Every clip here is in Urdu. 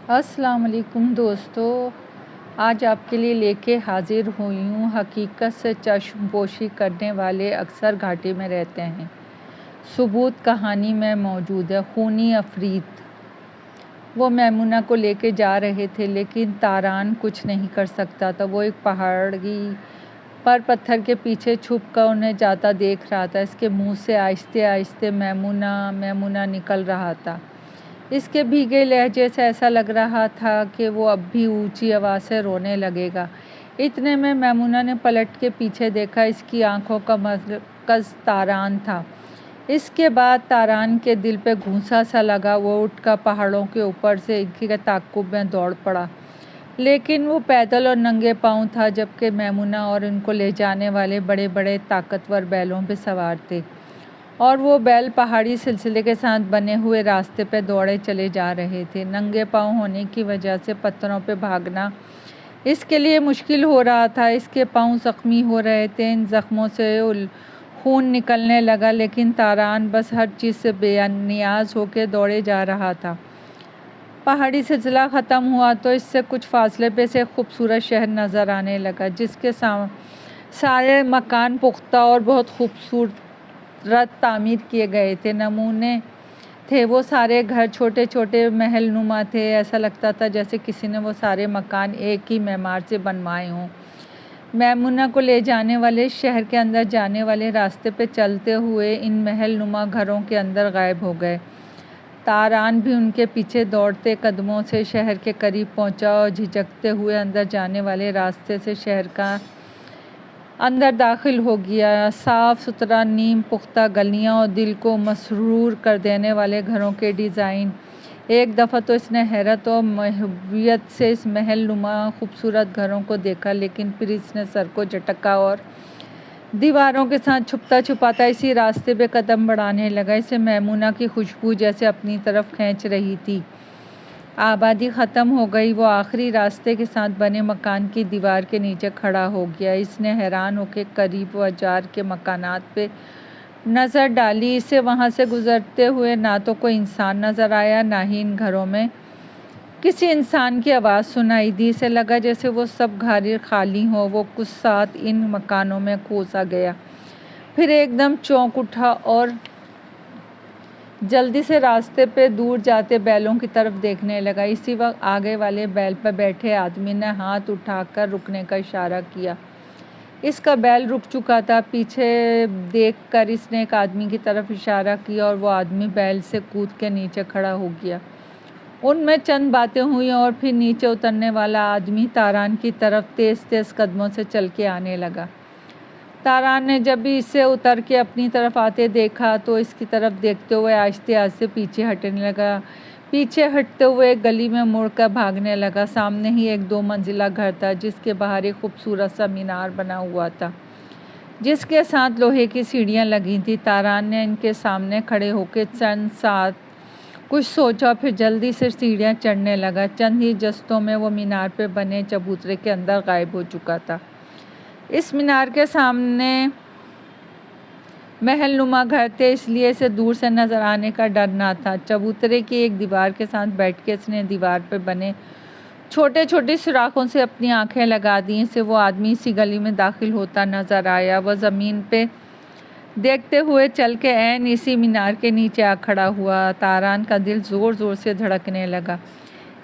السلام علیکم دوستو، آج آپ کے لیے لے کے حاضر ہوئی ہوں۔ حقیقت سے چشم پوشی کرنے والے اکثر گھاٹے میں رہتے ہیں۔ ثبوت کہانی میں موجود ہے۔ خونی عفریت وہ میمونہ کو لے کے جا رہے تھے، لیکن تاران کچھ نہیں کر سکتا تھا۔ وہ ایک پہاڑی پر پتھر کے پیچھے چھپ کر انہیں جاتا دیکھ رہا تھا۔ اس کے منہ سے آہستہ آہستہ میمونہ میمونہ نکل رہا تھا۔ اس کے بھیگے لہجے سے ایسا لگ رہا تھا کہ وہ اب بھی اونچی آواز سے رونے لگے گا۔ اتنے میں میمونہ نے پلٹ کے پیچھے دیکھا۔ اس کی آنکھوں کا مرکز تاران تھا۔ اس کے بعد تاران کے دل پہ گھونسا سا لگا۔ وہ اٹھ کر پہاڑوں کے اوپر سے ان کے تعاقب میں دوڑ پڑا، لیکن وہ پیدل اور ننگے پاؤں تھا، جبکہ میمونہ اور ان کو لے جانے والے بڑے بڑے طاقتور بیلوں پہ سوار تھے، اور وہ بیل پہاڑی سلسلے کے ساتھ بنے ہوئے راستے پہ دوڑے چلے جا رہے تھے۔ ننگے پاؤں ہونے کی وجہ سے پتھروں پہ بھاگنا اس کے لیے مشکل ہو رہا تھا۔ اس کے پاؤں زخمی ہو رہے تھے، ان زخموں سے خون نکلنے لگا، لیکن تاران بس ہر چیز سے بے نیاز ہو کے دوڑے جا رہا تھا۔ پہاڑی سلسلہ ختم ہوا تو اس سے کچھ فاصلے پہ سے ایک خوبصورت شہر نظر آنے لگا، جس کے سارے مکان پختہ اور بہت خوبصورت تعمیر کیے گئے تھے نمونے تھے۔ وہ سارے گھر چھوٹے چھوٹے محل نما تھے۔ ایسا لگتا تھا جیسے کسی نے وہ سارے مکان ایک ہی معمار سے بنوائے ہوں۔ میمونہ کو لے جانے والے شہر کے اندر جانے والے راستے پہ چلتے ہوئے ان محل نما گھروں کے اندر غائب ہو گئے۔ تاران بھی ان کے پیچھے دوڑتے قدموں سے شہر کے قریب پہنچا اور جھجکتے ہوئے اندر جانے والے راستے سے شہر کا اندر داخل ہو گیا۔ صاف ستھرا نیم پختہ گلیاں اور دل کو مسرور کر دینے والے گھروں کے ڈیزائن۔ ایک دفعہ تو اس نے حیرت اور محویت سے اس محل نما خوبصورت گھروں کو دیکھا، لیکن پھر اس نے سر کو جھٹکا اور دیواروں کے ساتھ چھپتا چھپاتا اسی راستے پہ قدم بڑھانے لگا۔ اسے میمونہ کی خوشبو جیسے اپنی طرف کھینچ رہی تھی۔ آبادی ختم ہو گئی۔ وہ آخری راستے کے ساتھ بنے مکان کی دیوار کے نیچے کھڑا ہو گیا۔ اس نے حیران ہو کے قریب و اجار کے مکانات پہ نظر ڈالی۔ اسے وہاں سے گزرتے ہوئے نہ تو کوئی انسان نظر آیا، نہ ہی ان گھروں میں کسی انسان کی آواز سنائی دی۔ اسے لگا جیسے وہ سب گھر خالی ہوں۔ وہ کچھ ساتھ ان مکانوں میں کھو سا گیا، پھر ایک دم چونک اٹھا اور جلدی سے راستے پہ دور جاتے بیلوں کی طرف دیکھنے لگا۔ اسی وقت آگے والے بیل پر بیٹھے آدمی نے ہاتھ اٹھا کر رکنے کا اشارہ کیا۔ اس کا بیل رک چکا تھا۔ پیچھے دیکھ کر اس نے ایک آدمی کی طرف اشارہ کیا اور وہ آدمی بیل سے کود کے نیچے کھڑا ہو گیا۔ ان میں چند باتیں ہوئیں اور پھر نیچے اترنے والا آدمی تاران کی طرف تیز تیز قدموں سے چل کے آنے لگا۔ تاران نے جب بھی اسے اتر کے اپنی طرف آتے دیکھا تو اس کی طرف دیکھتے ہوئے آہستہ آہستہ پیچھے ہٹنے لگا۔ پیچھے ہٹتے ہوئے ایک گلی میں مڑ کر بھاگنے لگا۔ سامنے ہی ایک 2 منزلہ گھر تھا، جس کے باہر ایک خوبصورت سا مینار بنا ہوا تھا، جس کے ساتھ لوہے کی سیڑھیاں لگی تھیں۔ تاران نے ان کے سامنے کھڑے ہو کے چند ساتھ کچھ سوچا، پھر جلدی سے سیڑھیاں چڑھنے لگا۔ چند ہی جستوں میں وہ مینار پہ بنے چبوترے کے اندر غائب ہو چکا تھا۔ اس مینار کے سامنے محل نما گھر تھے، اس لیے اسے دور سے نظر آنے کا ڈر نہ تھا۔ چبوترے کی ایک دیوار کے ساتھ بیٹھ کے اس نے دیوار پہ بنے چھوٹے چھوٹے سوراخوں سے اپنی آنکھیں لگا دیں۔ اسے وہ آدمی اسی گلی میں داخل ہوتا نظر آیا۔ وہ زمین پہ دیکھتے ہوئے چل کے عین اسی مینار کے نیچے آ کھڑا ہوا۔ تاران کا دل زور زور سے دھڑکنے لگا۔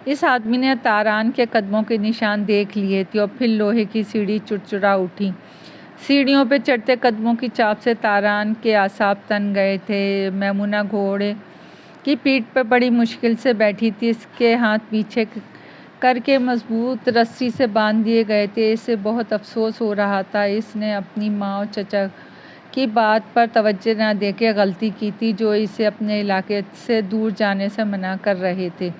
اس آدمی نے تاران کے قدموں کے نشان دیکھ لیے تھے، اور پھر لوہے کی سیڑھی چڑچڑا اٹھی۔ سیڑھیوں پہ چڑھتے قدموں کی چاپ سے تاران کے اعصاب تن گئے تھے۔ میمونہ گھوڑے کی پیٹھ پہ بڑی مشکل سے بیٹھی تھی۔ اس کے ہاتھ پیچھے کر کے مضبوط رسی سے باندھ دیے گئے تھے۔ اسے بہت افسوس ہو رہا تھا۔ اس نے اپنی ماں اور چچا کی بات پر توجہ نہ دے کے غلطی کی تھی، جو اسے اپنے علاقے سے دور جانے سے منع کر رہے تھے۔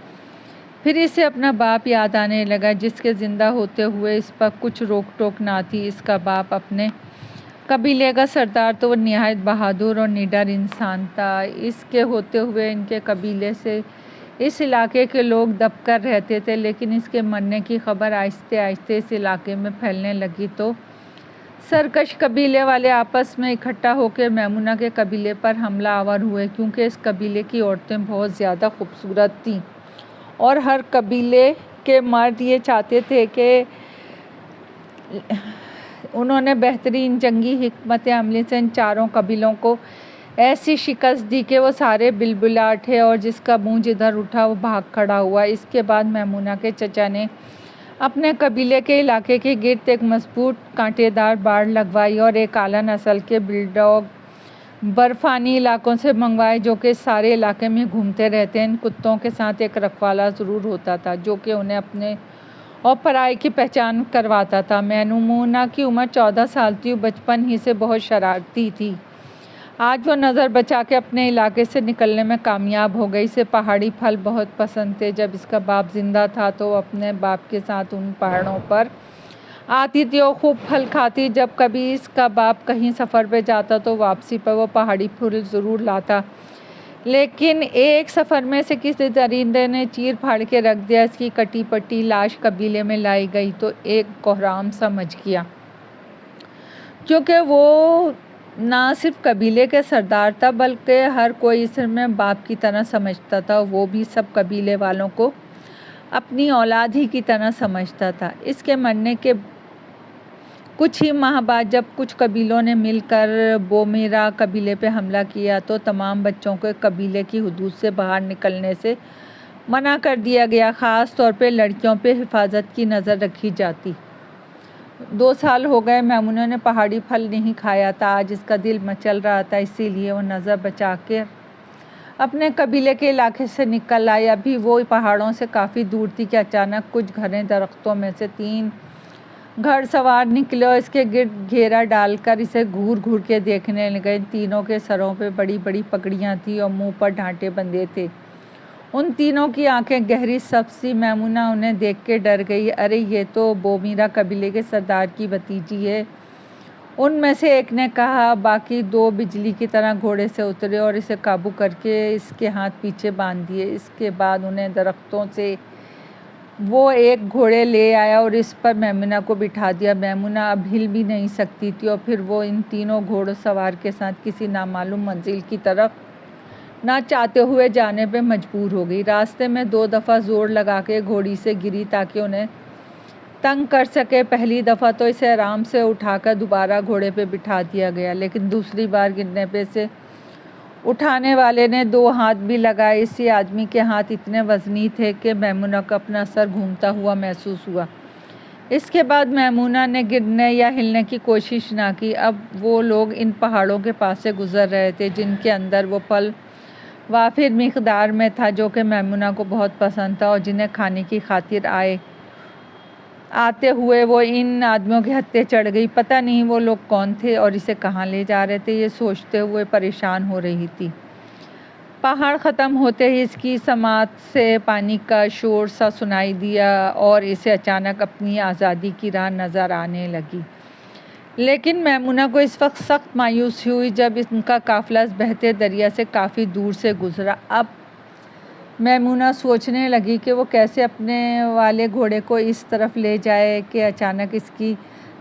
پھر اسے اپنا باپ یاد آنے لگا، جس کے زندہ ہوتے ہوئے اس پر کچھ روک ٹوک نہ تھی۔ اس کا باپ اپنے قبیلے کا سردار تو وہ نہایت بہادر اور نڈر انسان تھا۔ اس کے ہوتے ہوئے ان کے قبیلے سے اس علاقے کے لوگ دب کر رہتے تھے، لیکن اس کے مرنے کی خبر آہستہ آہستہ اس علاقے میں پھیلنے لگی تو سرکش قبیلے والے آپس میں اکٹھا ہو کے میمونہ کے قبیلے پر حملہ آور ہوئے، کیونکہ اس قبیلے کی عورتیں بہت زیادہ خوبصورت تھیں اور ہر قبیلے کے مرد یہ چاہتے تھے کہ انہوں نے بہترین جنگی حکمت عملی سے ان چاروں قبیلوں کو ایسی شکست دی کہ وہ سارے بلبلا اٹھے اور جس کا منہ جدھر اٹھا وہ بھاگ کھڑا ہوا۔ اس کے بعد میمونہ کے چچا نے اپنے قبیلے کے علاقے کے گرد ایک مضبوط کانٹے دار باڑ لگوائی اور ایک اعلیٰ نسل کے بلڈاگ برفانی علاقوں سے منگوائے جو کہ سارے علاقے میں گھومتے رہتے۔ ان کتوں کے ساتھ ایک رکھوالا ضرور ہوتا تھا جو کہ انہیں اپنے اور پرائے کی پہچان کرواتا تھا۔ میمونہ کی عمر 14 سال تھی، وہ بچپن ہی سے بہت شرارتی تھی۔ آج وہ نظر بچا کے اپنے علاقے سے نکلنے میں کامیاب ہو گئی۔ اسے پہاڑی پھل بہت پسند تھے۔ جب اس کا باپ زندہ تھا تو وہ اپنے باپ کے ساتھ ان پہاڑوں پر آتی تھی اور خوب پھل کھاتی۔ جب کبھی اس کا باپ کہیں سفر پہ جاتا تو واپسی پر وہ پہاڑی پھل ضرور لاتا، لیکن ایک سفر میں سے کسی درندے نے چیر پھاڑ کے رکھ دیا۔ اس کی کٹی پٹی لاش قبیلے میں لائی گئی تو ایک کوہرام سا مچ گیا، کیونکہ وہ نہ صرف قبیلے کے سردار تھا بلکہ ہر کوئی اسے میں باپ کی طرح سمجھتا تھا۔ وہ بھی سب قبیلے والوں کو اپنی اولاد ہی کی طرح سمجھتا تھا۔ اس کے مرنے کے کچھ ہی ماہ بعد جب کچھ قبیلوں نے مل کر بومیرا قبیلے پہ حملہ کیا تو تمام بچوں کو قبیلے کی حدود سے باہر نکلنے سے منع کر دیا گیا، خاص طور پہ لڑکیوں پہ حفاظت کی نظر رکھی جاتی۔ 2 سال ہو گئے میمونہ نے پہاڑی پھل نہیں کھایا تھا۔ آج اس کا دل مچل رہا تھا، اسی لیے وہ نظر بچا کے اپنے قبیلے کے علاقے سے نکل آئی۔ ابھی وہ پہاڑوں سے کافی دور تھی کہ اچانک کچھ گھنے درختوں میں سے 3 گھڑ سوار نکلے اور اس کے گرد گھیرا ڈال کر اسے گھور گھور کے دیکھنے لگے۔ ان تینوں کے سروں پہ بڑی بڑی پگڑیاں تھیں اور منہ پر ڈھانٹے بندھے تھے۔ ان تینوں کی آنکھیں گہری سبز تھیں۔ میمونہ انہیں دیکھ کے ڈر گئی۔ ارے یہ تو بومیرا قبیلے کے سردار کی بھتیجی ہے، ان میں سے ایک نے کہا۔ باقی 2 بجلی کی طرح گھوڑے سے اترے اور اسے قابو کر کے اس کے ہاتھ پیچھے باندھ دیے۔ اس کے بعد انہیں درختوں سے وہ ایک گھوڑے لے آیا اور اس پر میمونہ کو بٹھا دیا۔ میمونہ اب ہل بھی نہیں سکتی تھی اور پھر وہ ان تینوں گھوڑ سوار کے ساتھ کسی نامعلوم منزل کی طرف نہ چاہتے ہوئے جانے پہ مجبور ہو گئی۔ راستے میں 2 دفعہ زور لگا کے گھوڑی سے گری تاکہ انہیں تنگ کر سکے۔ پہلی دفعہ تو اسے آرام سے اٹھا کر دوبارہ گھوڑے پہ بٹھا دیا گیا، لیکن دوسری بار گرنے پہ اسے اٹھانے والے نے 2 ہاتھ بھی لگائے۔ اسی آدمی کے ہاتھ اتنے وزنی تھے کہ میمونہ کو اپنا سر گھومتا ہوا محسوس ہوا۔ اس کے بعد میمونہ نے گرنے یا ہلنے کی کوشش نہ کی۔ اب وہ لوگ ان پہاڑوں کے پاس سے گزر رہے تھے جن کے اندر وہ پھل وافر مقدار میں تھا جو کہ میمونہ کو بہت پسند تھا، اور جنہیں کھانے کی خاطر آتے ہوئے وہ ان آدمیوں کے ہتھے چڑھ گئی۔ پتہ نہیں وہ لوگ کون تھے اور اسے کہاں لے جا رہے تھے، یہ سوچتے ہوئے پریشان ہو رہی تھی۔ پہاڑ ختم ہوتے ہی اس کی سماعت سے پانی کا شور سا سنائی دیا اور اسے اچانک اپنی آزادی کی راہ نظر آنے لگی۔ لیکن میمونہ کو اس وقت سخت مایوسی ہوئی جب ان کا قافلہ اس بہتے دریا سے کافی دور سے گزرا۔ اب میمونہ سوچنے لگی کہ وہ کیسے اپنے والے گھوڑے کو اس طرف لے جائے کہ اچانک اس کی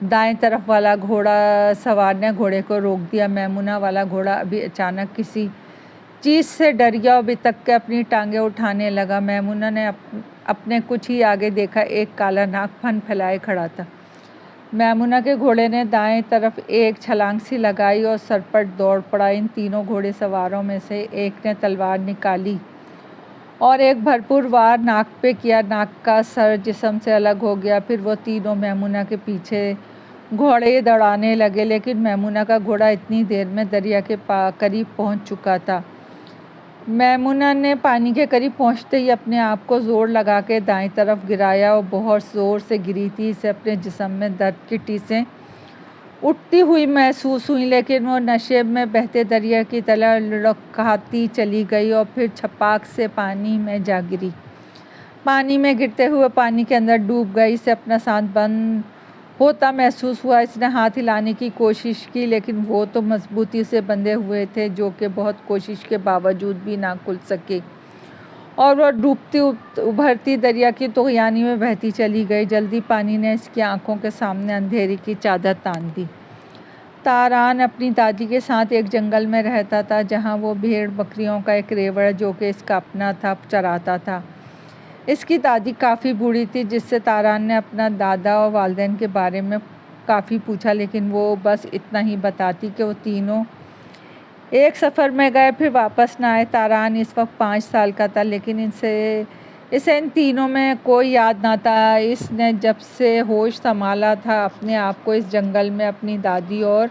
دائیں طرف والا گھوڑا سوار نے گھوڑے کو روک دیا۔ میمونہ والا گھوڑا ابھی اچانک کسی چیز سے ڈر گیا اور بتک کے اپنی ٹانگیں اٹھانے لگا۔ میمونہ نے اپنے کچھ ہی آگے دیکھا، ایک کالا ناگ پھن پھیلائے کھڑا تھا۔ میمونہ کے گھوڑے نے دائیں طرف ایک چھلانگ سی لگائی اور سرپٹ دوڑ پڑا۔ ان تینوں گھوڑے سواروں میں سے ایک نے تلوار نکالی اور ایک بھرپور وار ناگ پہ کیا۔ ناگ کا سر جسم سے الگ ہو گیا۔ پھر وہ تینوں میمونہ کے پیچھے گھوڑے دوڑانے لگے، لیکن میمونہ کا گھوڑا اتنی دیر میں دریا کے قریب پہنچ چکا تھا۔ میمونہ نے پانی کے قریب پہنچتے ہی اپنے آپ کو زور لگا کے دائیں طرف گرایا اور بہت زور سے گری تھی۔ اسے اپنے جسم میں درد کی ٹیسیں اٹھتی ہوئی محسوس ہوئیں، لیکن وہ نشیب میں بہتے دریا کی طرح لڑکھڑاتی چلی گئی اور پھر چھپاک سے پانی میں جا گری۔ پانی میں گرتے ہوئے پانی کے اندر ڈوب گئی۔ اسے اپنا سانس بند ہوتا محسوس ہوا۔ اس نے ہاتھ ہلانے کی کوشش کی، لیکن وہ تو مضبوطی سے بندھے ہوئے تھے جو کہ بہت کوشش کے باوجود بھی نہ کھل سکے، اور وہ ڈوبتی ابھرتی دریا کی طغیانی میں بہتی چلی گئی۔ جلدی پانی نے اس کی آنکھوں کے سامنے اندھیرے کی چادر تان دی۔ تاران اپنی دادی کے ساتھ ایک جنگل میں رہتا تھا جہاں وہ بھیڑ بکریوں کا ایک ریوڑ جو کہ اس کا اپنا تھا چراتا تھا۔ اس کی دادی کافی بوڑھی تھی، جس سے تاران نے اپنا دادا اور والدین کے بارے میں کافی پوچھا، لیکن وہ بس اتنا ہی بتاتی کہ وہ تینوں ایک سفر میں گئے پھر واپس نہ آئے۔ تاران اس وقت 5 سال کا تھا، لیکن اسے ان تینوں میں کوئی یاد نہ تھا۔ اس نے جب سے ہوش سنبھالا تھا اپنے آپ کو اس جنگل میں اپنی دادی اور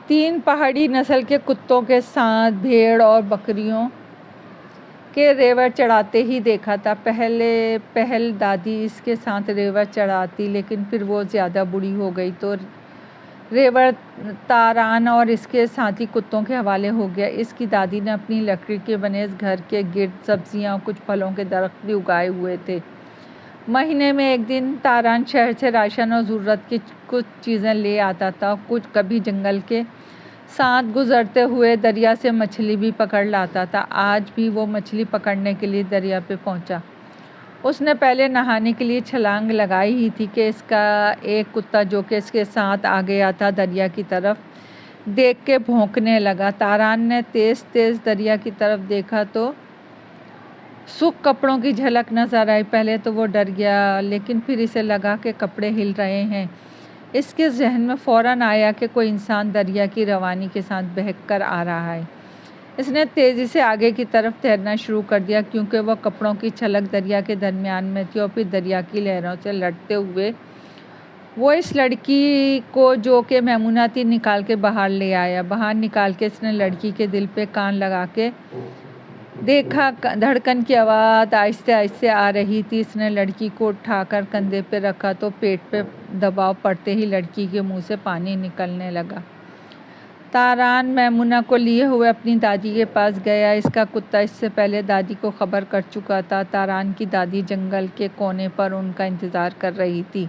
3 پہاڑی نسل کے کتوں کے ساتھ بھیڑ اور بکریوں کے ریوڑ چڑھاتے ہی دیکھا تھا۔ پہل دادی اس کے ساتھ ریوڑ چڑھاتی، لیکن پھر وہ زیادہ بوڑھی ہو گئی تو ریوڑ تاران اور اس کے ساتھی کتوں کے حوالے ہو گیا۔ اس کی دادی نے اپنی لکڑی کے بنے اس گھر کے گرد سبزیاں اور کچھ پھلوں کے درخت بھی اگائے ہوئے تھے۔ مہینے میں ایک دن تاران شہر سے راشن اور ضرورت کی کچھ چیزیں لے آتا تھا۔ کبھی جنگل کے ساتھ گزرتے ہوئے دریا سے مچھلی بھی پکڑ لاتا تھا۔ آج بھی وہ مچھلی پکڑنے کے لیے دریا پہ پہنچا۔ اس نے پہلے نہانے کے لیے چھلانگ لگائی ہی تھی کہ اس کا ایک کتا جو کہ اس کے ساتھ آ گیا تھا دریا کی طرف دیکھ کے بھونکنے لگا۔ تاران نے تیز تیز دریا کی طرف دیکھا تو سرخ کپڑوں کی جھلک نظر آئی۔ پہلے تو وہ ڈر گیا، لیکن پھر اسے لگا کہ کپڑے ہل رہے ہیں۔ اس کے ذہن میں فوراً آیا کہ کوئی انسان دریا کی روانی کے ساتھ بہک کر آ رہا ہے۔ اس نے تیزی سے آگے کی طرف تیرنا شروع کر دیا، کیونکہ وہ کپڑوں کی چھلک دریا کے درمیان میں تھی، اور پھر دریا کی لہروں سے لڑتے ہوئے وہ اس لڑکی کو جو کہ میمونہ تھی نکال کے باہر لے آیا۔ باہر نکال کے اس نے لڑکی کے دل پہ کان لگا کے دیکھا، دھڑکن کی آواز آہستہ آہستہ آ رہی تھی۔ اس نے لڑکی کو اٹھا کر کندھے پہ رکھا تو پیٹ پہ دباؤ پڑتے ہی لڑکی کے منہ سے پانی نکلنے لگا۔ تاران میمونہ کو لیے ہوئے اپنی دادی کے پاس گیا۔ اس کا کتا اس سے پہلے دادی کو خبر کر چکا تھا۔ تاران کی دادی جنگل کے کونے پر ان کا انتظار کر رہی تھی۔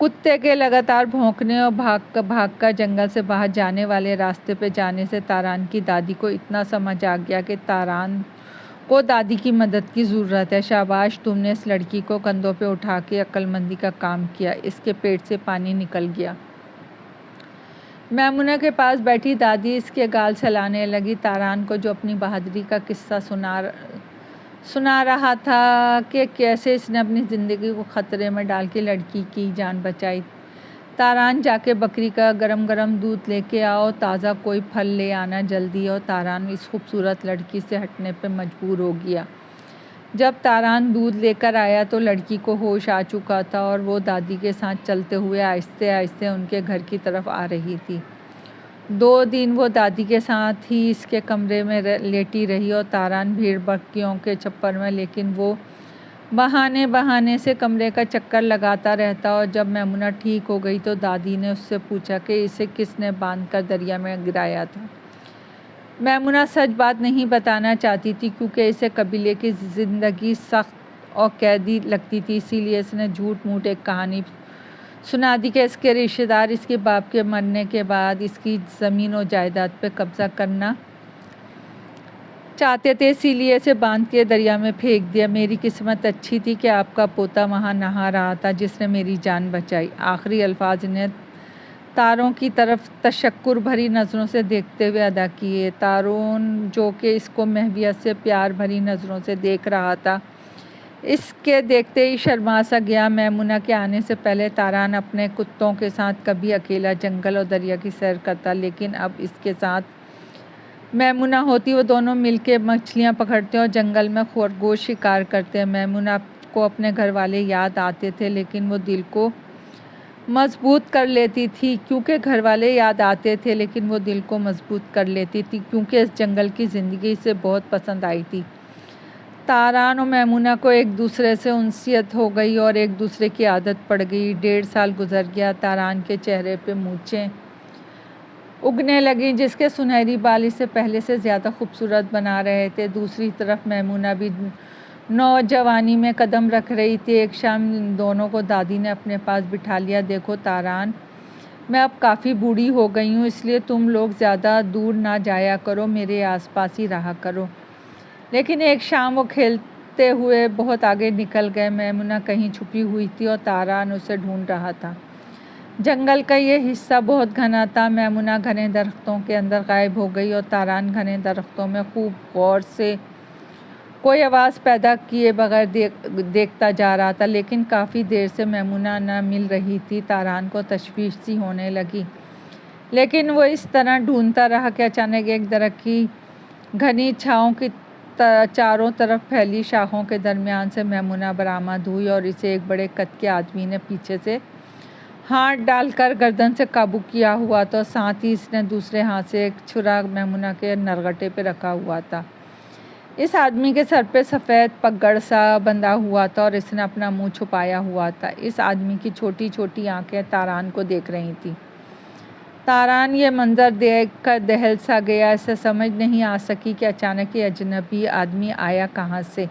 کتے کے لگاتار بھونکنے اور بھاگ کر جنگل سے باہر جانے والے راستے پہ جانے سے تاران کی دادی کو اتنا سمجھ آ گیا کہ تاران کو دادی کی مدد کی ضرورت ہے۔ شاباش، تم نے اس لڑکی کو کندھوں پہ اٹھا کے عقل مندی کا کام کیا۔ اس کے پیٹ سے پانی نکل گیا۔ میمونہ کے پاس بیٹھی دادی اس کے گال سہلانے لگی۔ تاران کو جو اپنی بہادری کا قصہ سنا رہا تھا کہ کیسے اس نے اپنی زندگی کو خطرے میں ڈال کے لڑکی کی جان بچائی۔ تاران، جا کے بکری کا گرم گرم دودھ لے کے آؤ، تازہ کوئی پھل لے آنا جلدی۔ اور تاران اس خوبصورت لڑکی سے ہٹنے پہ مجبور ہو گیا۔ جب تاران دودھ لے کر آیا تو لڑکی کو ہوش آ چکا تھا، اور وہ دادی کے ساتھ چلتے ہوئے آہستہ آہستہ ان کے گھر کی طرف آ رہی تھی۔ 2 دن وہ دادی کے ساتھ ہی اس کے کمرے میں لیٹی رہی، اور تاران بھیڑ بکریوں کے چھپر میں، لیکن وہ بہانے سے کمرے کا چکر لگاتا رہتا۔ اور جب میمونہ ٹھیک ہو گئی تو دادی نے اس سے پوچھا کہ اسے کس نے باندھ کر دریا میں گرایا تھا۔ میمونہ سچ بات نہیں بتانا چاہتی تھی، کیونکہ اسے قبیلے کی زندگی سخت اور قیدی لگتی تھی، اسی لیے اس نے جھوٹ موٹ ایک کہانی سنا دی کہ اس کے رشتہ دار اس کے باپ کے مرنے کے بعد اس کی زمین و جائیداد پہ قبضہ کرنا چاہتے تھے، اسی لیے اسے باندھ کے دریا میں پھینک دیا۔ میری قسمت اچھی تھی کہ آپ کا پوتا وہاں نہا رہا تھا، جس نے میری جان بچائی۔ آخری الفاظ نے تاروں کی طرف تشکر بھری نظروں سے دیکھتے ہوئے ادا کیے۔ تارون، جو کہ اس کو محویت سے پیار بھری نظروں سے دیکھ رہا تھا، اس کے دیکھتے ہی شرما سا گیا۔ میمونہ کے آنے سے پہلے تاران اپنے کتوں کے ساتھ کبھی اکیلا جنگل اور دریا کی سیر کرتا، لیکن اب اس کے ساتھ میمونہ ہوتی۔ وہ دونوں مل کے مچھلیاں پکڑتے اور جنگل میں خرگوش شکار کرتے۔ میمونہ کو اپنے گھر والے یاد آتے تھے، لیکن وہ دل کو مضبوط کر لیتی تھی، کیونکہ اس جنگل کی زندگی سے بہت پسند آئی تھی۔ تاران اور میمونہ کو ایک دوسرے سے انسیت ہو گئی اور ایک دوسرے کی عادت پڑ گئی۔ 1.5 سال گزر گیا۔ تاران کے چہرے پہ مونچھیں اگنے لگیں، جس کے سنہری بال اسے پہلے سے زیادہ خوبصورت بنا رہے تھے۔ دوسری طرف میمونہ بھی نوجوانی میں قدم رکھ رہی تھی۔ ایک شام دونوں کو دادی نے اپنے پاس بٹھا لیا۔ دیکھو تاران، میں اب کافی بوڑھی ہو گئی ہوں، اس لیے تم لوگ زیادہ دور نہ جایا کرو، میرے آس پاس ہی رہا کرو۔ لیکن ایک شام وہ کھیلتے ہوئے بہت آگے نکل گئے۔ میمونہ کہیں چھپی ہوئی تھی اور تاران اسے ڈھونڈ رہا تھا۔ جنگل کا یہ حصہ بہت گھنا تھا۔ میمونہ گھنے درختوں کے اندر غائب ہو گئی اور تاران گھنے درختوں میں خوب غور سے کوئی آواز پیدا کیے بغیر دیکھتا جا رہا تھا، لیکن کافی دیر سے میمونہ نہ مل رہی تھی۔ تاران کو تشویش سی ہونے لگی، لیکن وہ اس طرح ڈھونڈتا رہا کہ اچانک ایک درخت کی گھنی چھاؤں کی چاروں طرف پھیلی شاخوں کے درمیان سے میمونہ برآمد ہوئی اور اسے ایک بڑے قد کے آدمی نے پیچھے سے ہاتھ ڈال کر گردن سے قابو کیا ہوا تھا، ساتھ ہی اس نے دوسرے ہاتھ سے ایک چھرا میمونہ کے نرغٹے پہ رکھا ہوا تھا۔ اس آدمی کے سر پہ سفید پگڑ سا بندھا ہوا تھا اور اس نے اپنا منہ چھپایا ہوا تھا۔ اس آدمی کی چھوٹی چھوٹی آنکھیں تاران کو دیکھ رہی تھیں۔ تاران یہ منظر دیکھ کر دہل سا گیا۔ اسے سمجھ نہیں آ سکی کہ اچانک یہ اجنبی آدمی آیا کہاں سے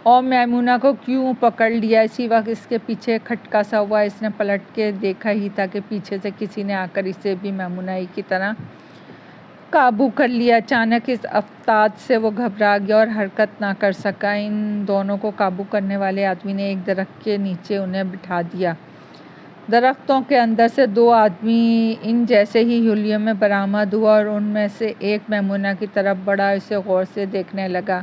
اور میمونہ کو کیوں پکڑ لیا۔ اسی وقت اس کے پیچھے کھٹکا سا ہوا۔ اس نے پلٹ کے دیکھا ہی تھا کہ پیچھے سے کسی نے آ کر اسے بھی میمونہ ہی کی طرح قابو کر لیا۔ اچانک اس افتاد سے وہ گھبرا گیا اور حرکت نہ کر سکا۔ ان دونوں کو قابو کرنے والے آدمی نے ایک درخت کے نیچے انہیں بٹھا دیا۔ درختوں کے اندر سے دو آدمی ان جیسے ہی حلیوں میں برآمد ہوا اور ان میں سے ایک میمونہ کی طرف بڑھا، اسے غور سے دیکھنے لگا۔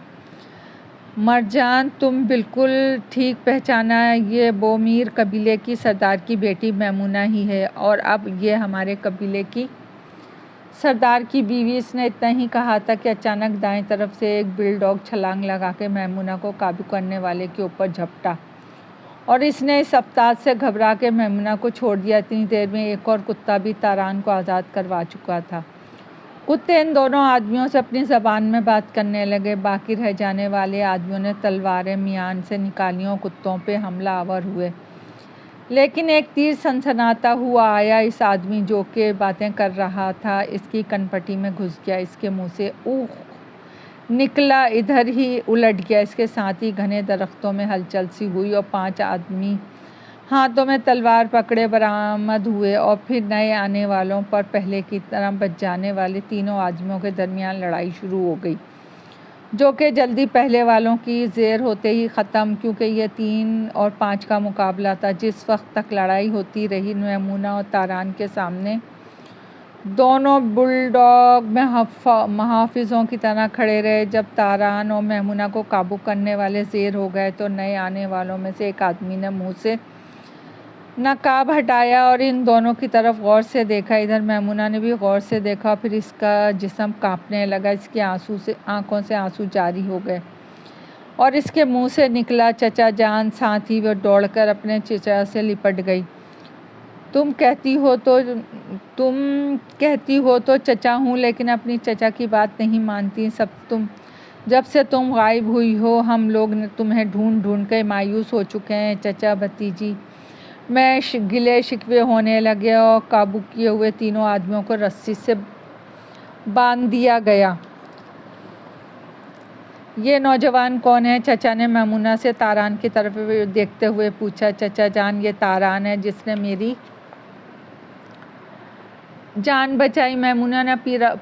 مرجان، تم بالکل ٹھیک پہچانا، یہ بومیر قبیلے کی سردار کی بیٹی میمونہ ہی ہے، اور اب یہ ہمارے قبیلے کی سردار کی بیوی۔ اس نے اتنا ہی کہا تھا کہ اچانک دائیں طرف سے ایک بل ڈاگ چھلانگ لگا کے میمونہ کو قابو کرنے والے کے اوپر جھپٹا اور اس نے اس افتاد سے گھبرا کے میمونہ کو چھوڑ دیا۔ اتنی دیر میں ایک اور کتا بھی تاران کو آزاد کروا چکا تھا۔ کتے ان دونوں آدمیوں سے اپنی زبان میں بات کرنے لگے۔ باقی رہ جانے والے آدمیوں نے تلواریں میان سے نکالیں اور کتوں پہ حملہ آور ہوئے، لیکن ایک تیر سنسناتا ہوا آیا۔ اس آدمی جو کہ باتیں کر رہا تھا اس کی کنپٹی میں گھس گیا۔ اس کے منہ سے اوہ نکلا، ادھر ہی الٹ گیا۔ اس کے ساتھ ہی گھنے درختوں میں ہلچل سی ہوئی اور 5 آدمی ہاتھوں میں تلوار پکڑے برآمد ہوئے، اور پھر نئے آنے والوں پر پہلے کی طرح بچ جانے والے تینوں آدمیوں کے درمیان لڑائی شروع ہو گئی، جو کہ جلدی پہلے والوں کی زیر ہوتے ہی ختم، کیونکہ یہ 3 اور 5 کا مقابلہ تھا۔ جس وقت تک لڑائی ہوتی رہی، میمونہ اور تاران کے سامنے دونوں بل ڈاگ محافظوں کی طرح کھڑے رہے۔ جب تاران اور میمونہ کو قابو کرنے والے زیر ہو گئے تو نئے آنے والوں میں سے ایک آدمی نے منہ سے نقاب ہٹایا اور ان دونوں کی طرف غور سے دیکھا۔ ادھر میمونہ نے بھی غور سے دیکھا، پھر اس کا جسم کانپنے لگا، اس کی آنکھوں سے آنسو جاری ہو گئے اور اس کے منہ سے نکلا چچا جان، ساتھ ہی وہ دوڑ کر اپنے چچا سے لپٹ گئی۔ تم کہتی ہو تو چچا ہوں، لیکن اپنی چچا کی بات نہیں مانتی۔ جب سے تم غائب ہوئی ہو ہم لوگ تمہیں ڈھونڈ ڈھونڈ کر مایوس ہو چکے ہیں۔ چچا بھتیجی میں گلے شکوے ہونے لگے اور قابو کیے ہوئے تینوں آدمیوں کو رسی سے باندھ دیا گیا۔ یہ نوجوان کون ہے؟ چچا نے میمونہ سے تاران کی طرف دیکھتے ہوئے پوچھا۔ چچا جان، یہ تاران ہے جس نے میری جان بچائی۔ میمونہ نے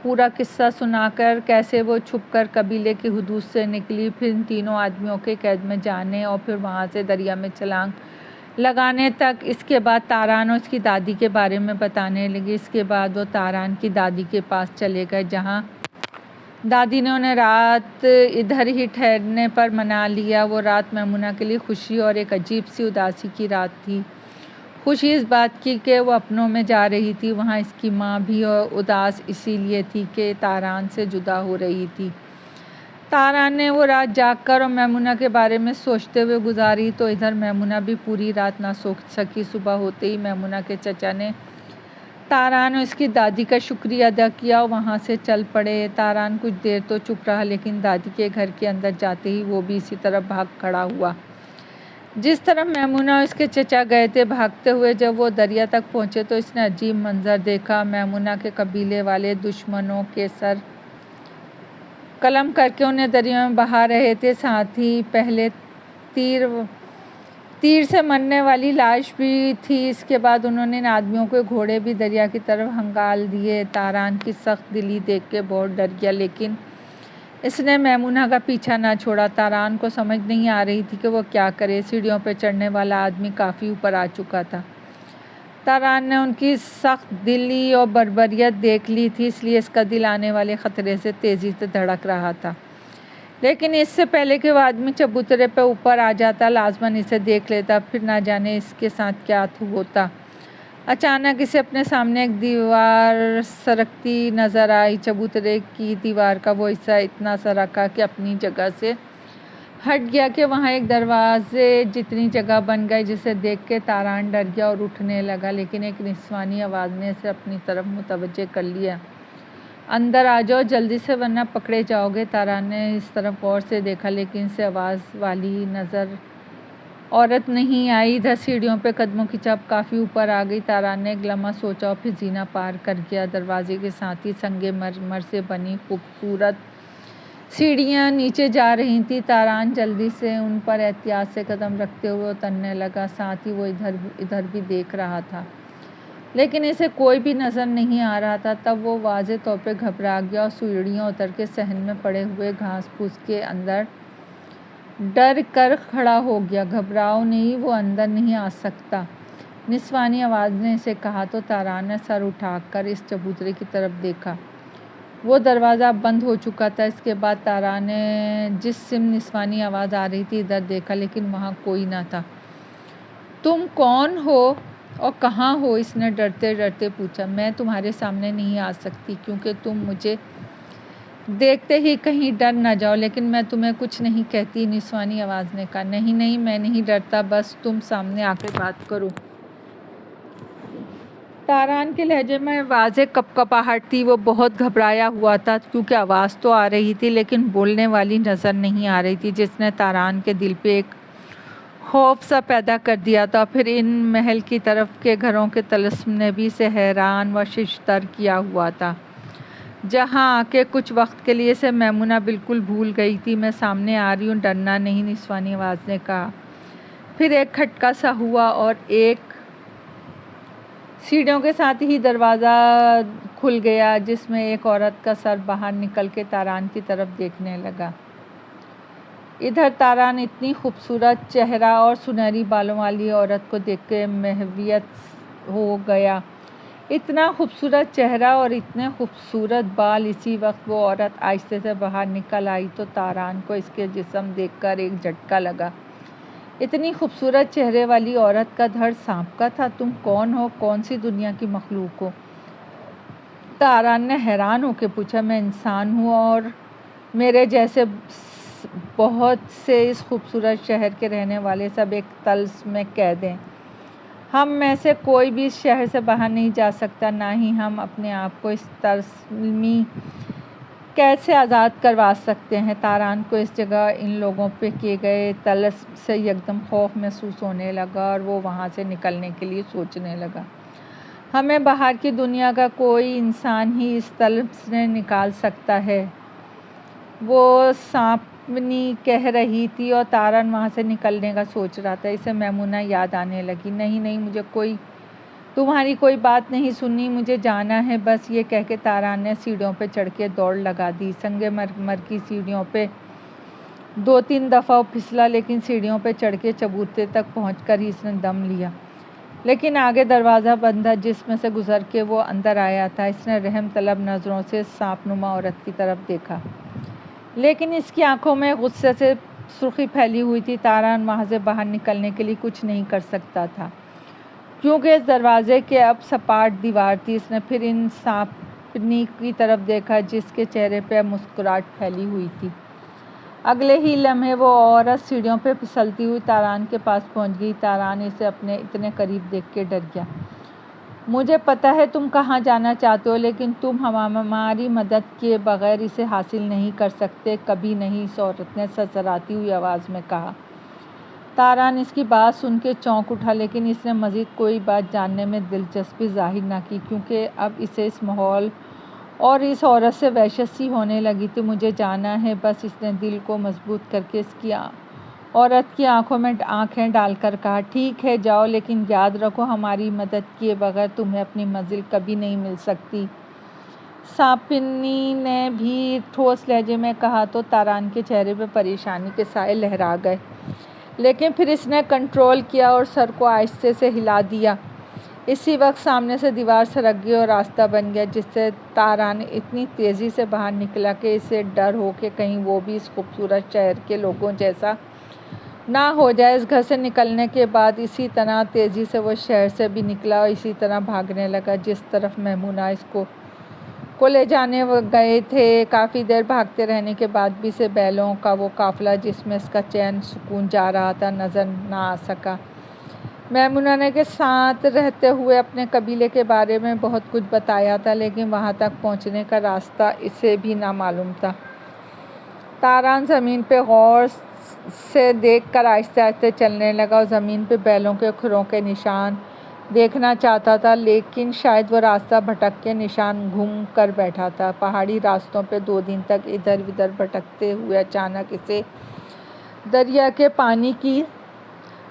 پورا قصہ سنا کر کیسے وہ چھپ کر قبیلے کی حدود سے نکلی، پھر ان تینوں آدمیوں کے قید میں جانے اور پھر وہاں سے دریا میں چھلانگ لگانے تک۔ اس کے بعد تاران اور اس کی دادی کے بارے میں بتانے لگی۔ اس کے بعد وہ تاران کی دادی کے پاس چلے گئے، جہاں دادی نے انہیں رات ادھر ہی ٹھہرنے پر منا لیا۔ وہ رات میمونہ کے لیے خوشی اور ایک عجیب سی اداسی کی رات تھی۔ خوشی اس بات کی کہ وہ اپنوں میں جا رہی تھی، وہاں اس کی ماں بھی، اور اداس اسی لیے تھی کہ تاران سے جدا ہو رہی تھی۔ تاران نے وہ رات جاگ کر اور میمونہ کے بارے میں سوچتے ہوئے گزاری، تو ادھر میمونہ بھی پوری رات نہ سو سکی۔ صبح ہوتے ہی میمونہ کے چچا نے تاران اور اس کی دادی کا شکریہ ادا کیا اور وہاں سے چل پڑے۔ تاران کچھ دیر تو چپ رہا، لیکن دادی کے گھر کے اندر جاتے ہی وہ بھی اسی طرف بھاگ کھڑا ہوا جس طرف میمونہ اور اس کے چچا گئے تھے۔ بھاگتے ہوئے جب وہ دریا تک پہنچے تو اس نے عجیب منظر دیکھا۔ میمونہ کے قبیلے والے دشمنوں کے سر قلم کر کے انہیں دریا میں بہا رہے تھے، ساتھ ہی پہلے تیر سے مرنے والی لاش بھی تھی۔ اس کے بعد انہوں نے ان آدمیوں کے گھوڑے بھی دریا کی طرف ہنگال دیے۔ تاران کی سخت دلی دیکھ کے بہت ڈر گیا، لیکن اس نے میمونہ کا پیچھا نہ چھوڑا۔ تاران کو سمجھ نہیں آ رہی تھی کہ وہ کیا کرے۔ سیڑھیوں پہ چڑھنے والا آدمی کافی اوپر آ چکا تھا۔ تاران نے ان کی سخت دلی اور بربریت دیکھ لی تھی، اس لیے اس کا دل آنے والے خطرے سے تیزی سے دھڑک رہا تھا، لیکن اس سے پہلے کہ وہ آدمی چبوترے پہ اوپر آ جاتا لازماً اسے دیکھ لیتا، پھر نہ جانے اس کے ساتھ کیا ہوتا۔ اچانک اسے اپنے سامنے ایک دیوار سرکتی نظر آئی۔ چبوترے کی دیوار کا وہ حصہ اتنا سرکا کہ اپنی جگہ سے ہٹ گیا کہ وہاں ایک دروازے جتنی جگہ بن گئی، جسے دیکھ کے تاران ڈر گیا اور اٹھنے لگا، لیکن ایک نسوانی آواز نے اسے اپنی طرف متوجہ کر لیا۔ اندر آ جاؤ جلدی سے ورنہ پکڑے جاؤ گے۔ تاران نے اس طرف غور سے دیکھا لیکن اسے آواز والی نظر عورت نہیں آئی۔ ادھر سیڑھیوں پہ قدموں کی چاپ کافی اوپر آ گئی۔ تاران نے ایک لمحہ سوچا اور پھر زینہ پار کر گیا۔ دروازے کے ساتھ ہی سنگ مرمر سے بنی خوبصورت سیڑھیاں نیچے جا رہی تھیں۔ تاران جلدی سے ان پر احتیاط سے قدم رکھتے ہوئے اترنے لگا، ساتھ ہی وہ ادھر بھی دیکھ رہا تھا لیکن اسے کوئی بھی نظر نہیں آ رہا تھا۔ تب وہ واضح طور پہ گھبرا گیا اور سیڑھیاں اتر کے صحن میں پڑے ہوئے گھاس پھوس کے اندر ڈر کر کھڑا ہو گیا۔ گھبراؤ نہیں، وہ اندر نہیں آ سکتا، نسوانی آواز نے اسے کہا۔ تو تاران نے سر اٹھا کر اس چبوترے کی طرف دیکھا، وہ دروازہ اب بند ہو چکا تھا۔ اس کے بعد تاران نے جس سمت نسوانی آواز آ رہی تھی ادھر دیکھا لیکن وہاں کوئی نہ تھا۔ تم کون ہو اور کہاں ہو؟ اس نے ڈرتے ڈرتے پوچھا۔ میں تمہارے سامنے نہیں آ سکتی کیونکہ تم مجھے دیکھتے ہی کہیں ڈر نہ جاؤ، لیکن میں تمہیں کچھ نہیں کہتی، نسوانی آواز نے کہا۔ نہیں نہیں، میں نہیں ڈرتا، بس تم سامنے آ کے بات کرو۔ تاران کے لہجے میں واضح کپکپاہٹ تھی، وہ بہت گھبرایا ہوا تھا کیونکہ آواز تو آ رہی تھی لیکن بولنے والی نظر نہیں آ رہی تھی، جس نے تاران کے دل پہ ایک خوف سا پیدا کر دیا تھا۔ پھر ان محل کی طرف کے گھروں کے طلسم نے بھی اسے حیران و ششدر کیا ہوا تھا، جہاں آ کے کچھ وقت کے لیے اسے میمونہ بالکل بھول گئی تھی۔ میں سامنے آ رہی ہوں، ڈرنا نہیں، نسوانی آواز نے کہا۔ پھر ایک کھٹکا سا ہوا اور ایک سیڑھیوں کے ساتھ ہی دروازہ کھل گیا جس میں ایک عورت کا سر باہر نکل کے تاران کی طرف دیکھنے لگا۔ ادھر تاران اتنی خوبصورت چہرہ اور سنہری بالوں والی عورت کو دیکھ کے محویت ہو گیا۔ اتنا خوبصورت چہرہ اور اتنے خوبصورت بال! اسی وقت وہ عورت آہستہ سے باہر نکل آئی تو تاران کو اس کے جسم دیکھ کر ایک جھٹکا لگا۔ اتنی خوبصورت چہرے والی عورت کا دھڑ سانپ کا تھا۔ تم کون ہو؟ کون سی دنیا کی مخلوق ہو؟ تاران نے حیران ہو کے پوچھا۔ میں انسان ہوں اور میرے جیسے بہت سے اس خوبصورت شہر کے رہنے والے سب ایک طلسم میں قید ہیں۔ ہم میں سے کوئی بھی اس شہر سے باہر نہیں جا سکتا، نہ ہی ہم اپنے آپ کو اس طلسمی قید سے آزاد کروا سکتے ہیں۔ تاران کو اس جگہ ان لوگوں پہ کیے گئے طلسم سے یکدم خوف محسوس ہونے لگا اور وہ وہاں سے نکلنے کے لیے سوچنے لگا۔ ہمیں باہر کی دنیا کا کوئی انسان ہی اس طلسم سے نکال سکتا ہے، وہ سانپنی کہہ رہی تھی اور تاران وہاں سے نکلنے کا سوچ رہا تھا۔ اسے میمونہ یاد آنے لگی۔ نہیں نہیں، مجھے تمہاری کوئی بات نہیں سننی، مجھے جانا ہے بس، یہ کہہ کے تاران نے سیڑھیوں پہ چڑھ کے دوڑ لگا دی۔ سنگ مرمر کی سیڑھیوں پہ 2-3 دفعہ وہ پھسلا لیکن سیڑھیوں پہ چڑھ کے چبوترے تک پہنچ کر ہی اس نے دم لیا، لیکن آگے دروازہ بند تھا جس میں سے گزر کے وہ اندر آیا تھا۔ اس نے رحم طلب نظروں سے سانپ نما عورت کی طرف دیکھا لیکن اس کی آنکھوں میں غصے سے سرخی پھیلی ہوئی تھی۔ تاران وہاں سے باہر نکلنے کے لیے کچھ نہیں کر سکتا تھا کیونکہ اس دروازے کے اب سپاٹ دیوار تھی۔ اس نے پھر ان سانپنی کی طرف دیکھا جس کے چہرے پہ اب مسکراہٹ پھیلی ہوئی تھی۔ اگلے ہی لمحے وہ عورت سیڑھیوں پہ پھسلتی ہوئی تاران کے پاس پہنچ گئی۔ تاران اسے اپنے اتنے قریب دیکھ کے ڈر گیا۔ مجھے پتہ ہے تم کہاں جانا چاہتے ہو لیکن تم ہماری مدد کیے بغیر اسے حاصل نہیں کر سکتے، کبھی نہیں، اس عورت نے سرسراتی ہوئی آواز میں کہا۔ تاران اس کی بات سن کے چونک اٹھا لیکن اس نے مزید کوئی بات جاننے میں دلچسپی ظاہر نہ کی کیونکہ اب اسے اس ماحول اور اس عورت سے وحشت سی ہونے لگی تھی۔ مجھے جانا ہے بس، اس نے دل کو مضبوط کر کے اس کی عورت کی آنکھوں میں آنکھیں ڈال کر کہا۔ ٹھیک ہے جاؤ، لیکن یاد رکھو ہماری مدد کیے بغیر تمہیں اپنی منزل کبھی نہیں مل سکتی، سانپنی نے بھی ٹھوس لہجے میں کہا۔ تو تاران کے چہرے پہ پریشانی کے سائے لہرا گئے لیکن پھر اس نے کنٹرول کیا اور سر کو آہستہ سے ہلا دیا۔ اسی وقت سامنے سے دیوار سرک گئی اور راستہ بن گیا، جس سے تاران اتنی تیزی سے باہر نکلا کہ اسے ڈر ہو کہ کہیں وہ بھی اس خوبصورت شہر کے لوگوں جیسا نہ ہو جائے۔ اس گھر سے نکلنے کے بعد اسی طرح تیزی سے وہ شہر سے بھی نکلا اور اسی طرح بھاگنے لگا جس طرف میمونہ اس کو لے جانے گئے تھے۔ کافی دیر بھاگتے رہنے کے بعد بھی اسے بیلوں کا وہ قافلہ جس میں اس کا چین سکون جا رہا تھا نظر نہ آ سکا۔ میمونہ نے کے ساتھ رہتے ہوئے اپنے قبیلے کے بارے میں بہت کچھ بتایا تھا، لیکن وہاں تک پہنچنے کا راستہ اسے بھی نامعلوم تھا۔ تاران زمین پہ غور سے دیکھ کر آہستہ آہستہ چلنے لگا اور زمین پہ بیلوں کے کھروں کے نشان دیکھنا چاہتا تھا، لیکن شاید وہ راستہ بھٹک کے نشان گم کر بیٹھا تھا۔ پہاڑی راستوں پہ 2 دن تک ادھر ادھر بھٹکتے ہوئے اچانک اسے دریا کے پانی کی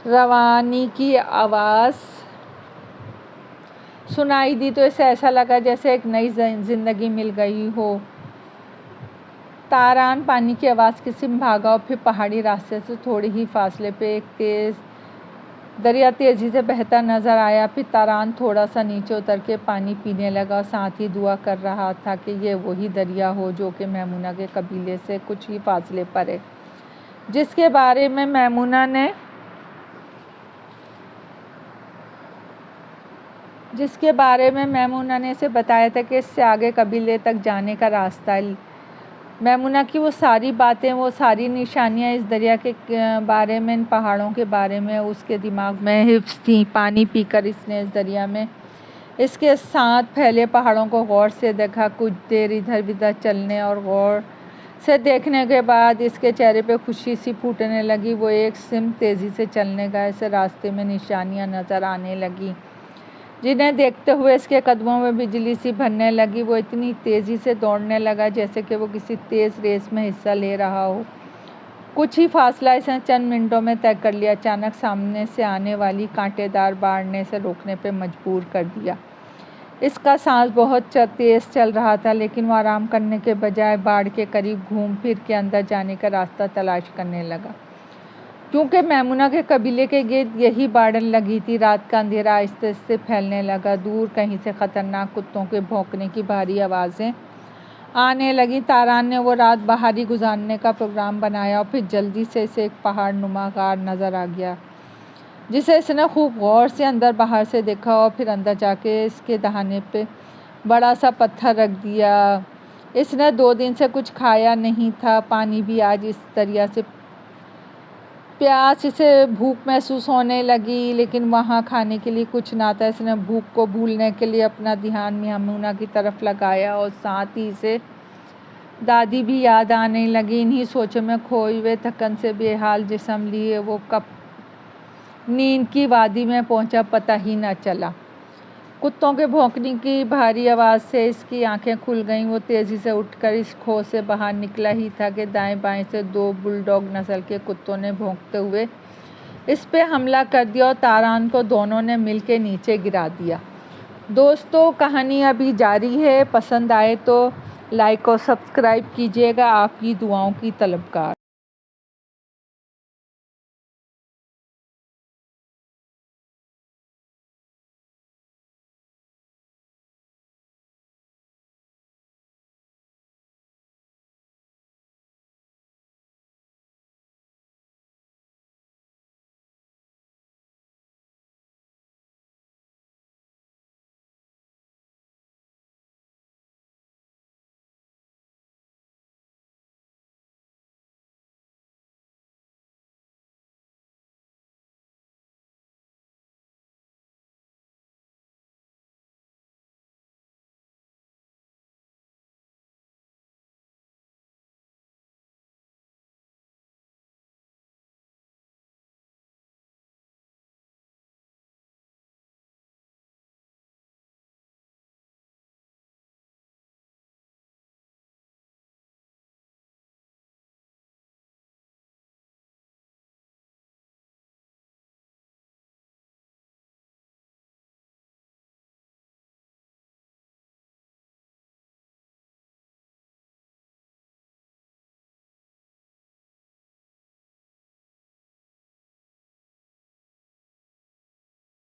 روانی کی آواز سنائی دی تو اسے ایسا لگا جیسے ایک نئی زندگی مل گئی ہو۔ تاران پانی کی آواز کی سمت بھاگا اور پھر پہاڑی راستے سے تھوڑے ہی فاصلے پہ ایک دریا تیزی سے بہتا نظر آیا۔ پھر تاران تھوڑا سا نیچے اتر کے پانی پینے لگا اور ساتھ ہی دعا کر رہا تھا کہ یہ وہی دریا ہو جو کہ میمونہ کے قبیلے سے کچھ ہی فاصلے پر ہے، جس کے بارے میں میمونہ نے اسے بتایا تھا کہ اس سے آگے قبیلے تک جانے کا راستہ ہے۔ میمونہ کی وہ ساری باتیں، وہ ساری نشانیاں اس دریا کے بارے میں، ان پہاڑوں کے بارے میں اس کے دماغ میں حفظ تھیں۔ پانی پی کر اس نے اس دریا میں اس کے ساتھ پھیلے پہاڑوں کو غور سے دیکھا۔ کچھ دیر ادھر ادھر چلنے اور غور سے دیکھنے کے بعد اس کے چہرے پہ خوشی سی پھوٹنے لگی۔ وہ ایک سمت تیزی سے چلنے گیا۔ اسے راستے میں نشانیاں نظر آنے لگیں جنہیں دیکھتے ہوئے اس کے قدموں میں بجلی سی بھرنے لگی۔ وہ اتنی تیزی سے دوڑنے لگا جیسے کہ وہ کسی تیز ریس میں حصہ لے رہا ہو۔ کچھ ہی فاصلہ اس نے چند منٹوں میں طے کر لیا۔ اچانک سامنے سے آنے والی کانٹے دار باڑ نے اسے روکنے پہ مجبور کر دیا۔ اس کا سانس بہت تیز چل رہا تھا، لیکن وہ آرام کرنے کے بجائے باڑ کے قریب گھوم پھر کے اندر جانے کا راستہ تلاش کرنے لگا، کیونکہ میمونہ کے قبیلے کے گرد یہی باڑیں لگی تھی۔ رات کا اندھیرا آہستہ آہستہ پھیلنے لگا۔ دور کہیں سے خطرناک کتوں کے بھونکنے کی بھاری آوازیں آنے لگیں۔ تاران نے وہ رات باہر ہی گزارنے کا پروگرام بنایا اور پھر جلدی سے اسے ایک پہاڑ نما غار نظر آ گیا، جسے اس نے خوب غور سے اندر باہر سے دیکھا اور پھر اندر جا کے اس کے دہانے پہ بڑا سا پتھر رکھ دیا۔ اس نے 2 دن سے کچھ کھایا نہیں تھا، پانی بھی آج اس دریا سے پیاس اسے بھوک محسوس ہونے لگی، لیکن وہاں کھانے کے لیے کچھ نہ تھا۔ اس نے بھوک کو بھولنے کے لیے اپنا دھیان میمونہ کی طرف لگایا اور ساتھ ہی اسے دادی بھی یاد آنے لگی۔ انہی سوچوں میں کھوئے ہوئے تھکن سے بے حال جسم لیے وہ کب نیند کی وادی میں پہنچا پتہ ہی نہ چلا۔ کتوں کے بھونکنے کی بھاری آواز سے اس کی آنکھیں کھل گئیں۔ وہ تیزی سے اٹھ کر اس کھو سے باہر نکلا ہی تھا کہ دائیں بائیں سے 2 بل ڈاگ نسل کے کتوں نے بھونکتے ہوئے اس پہ حملہ کر دیا اور تاران کو دونوں نے مل کے نیچے گرا دیا۔ دوستو، کہانی ابھی جاری ہے۔ پسند آئے تو لائک اور سبسکرائب کیجیے گا۔ آپ کی دعاؤں کی طلبگار۔